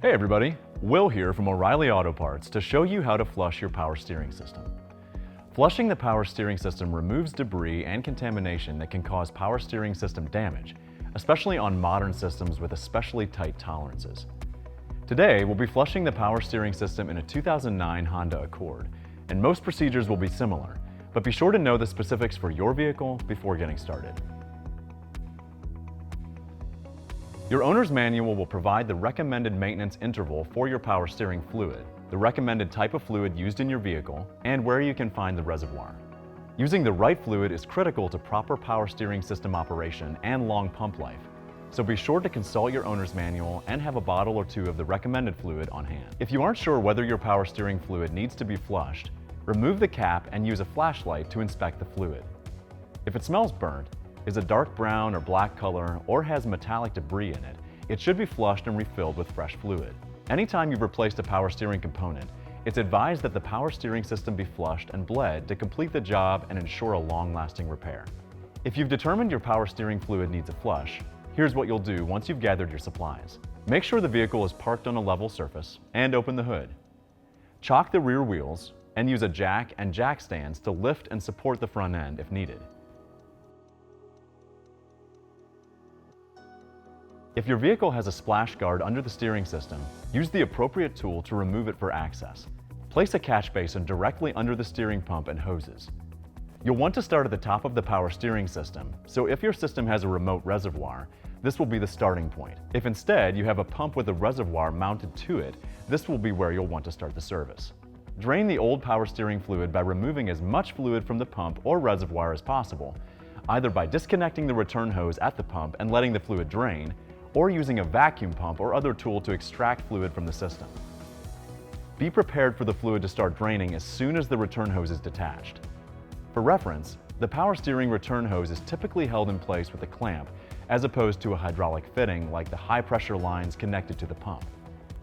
Hey everybody, Will here from O'Reilly Auto Parts to show you how to flush your power steering system. Flushing the power steering system removes debris and contamination that can cause power steering system damage, especially on modern systems with especially tight tolerances. Today, we'll be flushing the power steering system in a 2009 Honda Accord, and most procedures will be similar, but be sure to know the specifics for your vehicle before getting started. Your owner's manual will provide the recommended maintenance interval for your power steering fluid, the recommended type of fluid used in your vehicle, and where you can find the reservoir. Using the right fluid is critical to proper power steering system operation and long pump life, so be sure to consult your owner's manual and have a bottle or two of the recommended fluid on hand. If you aren't sure whether your power steering fluid needs to be flushed, remove the cap and use a flashlight to inspect the fluid. If it smells burnt, is a dark brown or black color, or has metallic debris in it, it should be flushed and refilled with fresh fluid. Anytime you've replaced a power steering component, it's advised that the power steering system be flushed and bled to complete the job and ensure a long-lasting repair. If you've determined your power steering fluid needs a flush, here's what you'll do once you've gathered your supplies. Make sure the vehicle is parked on a level surface and open the hood. Chock the rear wheels and use a jack and jack stands to lift and support the front end if needed. If your vehicle has a splash guard under the steering system, use the appropriate tool to remove it for access. Place a catch basin directly under the steering pump and hoses. You'll want to start at the top of the power steering system, so if your system has a remote reservoir, this will be the starting point. If instead you have a pump with a reservoir mounted to it, this will be where you'll want to start the service. Drain the old power steering fluid by removing as much fluid from the pump or reservoir as possible, either by disconnecting the return hose at the pump and letting the fluid drain, or using a vacuum pump or other tool to extract fluid from the system. Be prepared for the fluid to start draining as soon as the return hose is detached. For reference, the power steering return hose is typically held in place with a clamp as opposed to a hydraulic fitting like the high-pressure lines connected to the pump.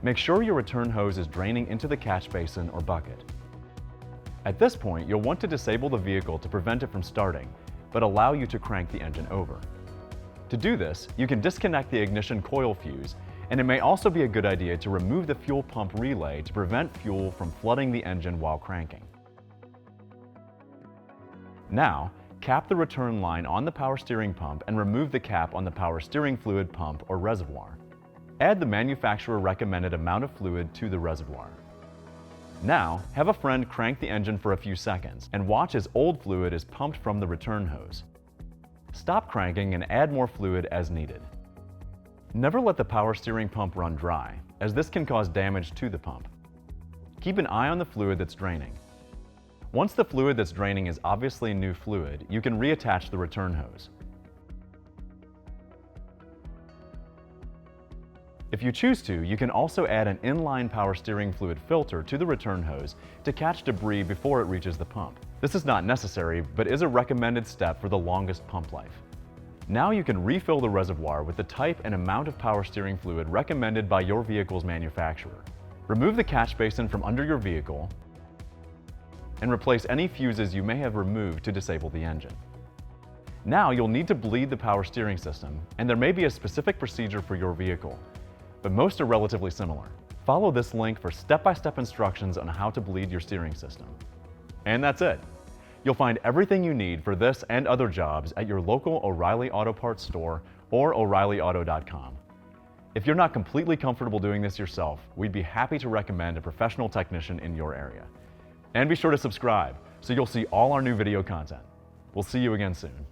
Make sure your return hose is draining into the catch basin or bucket. At this point, you'll want to disable the vehicle to prevent it from starting, but allow you to crank the engine over. To do this, you can disconnect the ignition coil fuse, and it may also be a good idea to remove the fuel pump relay to prevent fuel from flooding the engine while cranking. Now, cap the return line on the power steering pump and remove the cap on the power steering fluid pump or reservoir. Add the manufacturer recommended amount of fluid to the reservoir. Now, have a friend crank the engine for a few seconds and watch as old fluid is pumped from the return hose. Stop cranking and add more fluid as needed. Never let the power steering pump run dry, as this can cause damage to the pump. Keep an eye on the fluid that's draining. Once the fluid that's draining is obviously new fluid, you can reattach the return hose. If you choose to, you can also add an inline power steering fluid filter to the return hose to catch debris before it reaches the pump. This is not necessary, but is a recommended step for the longest pump life. Now you can refill the reservoir with the type and amount of power steering fluid recommended by your vehicle's manufacturer. Remove the catch basin from under your vehicle and replace any fuses you may have removed to disable the engine. Now you'll need to bleed the power steering system, and there may be a specific procedure for your vehicle, but most are relatively similar. Follow this link for step-by-step instructions on how to bleed your steering system. And that's it. You'll find everything you need for this and other jobs at your local O'Reilly Auto Parts store or O'ReillyAuto.com. If you're not completely comfortable doing this yourself, we'd be happy to recommend a professional technician in your area. And be sure to subscribe so you'll see all our new video content. We'll see you again soon.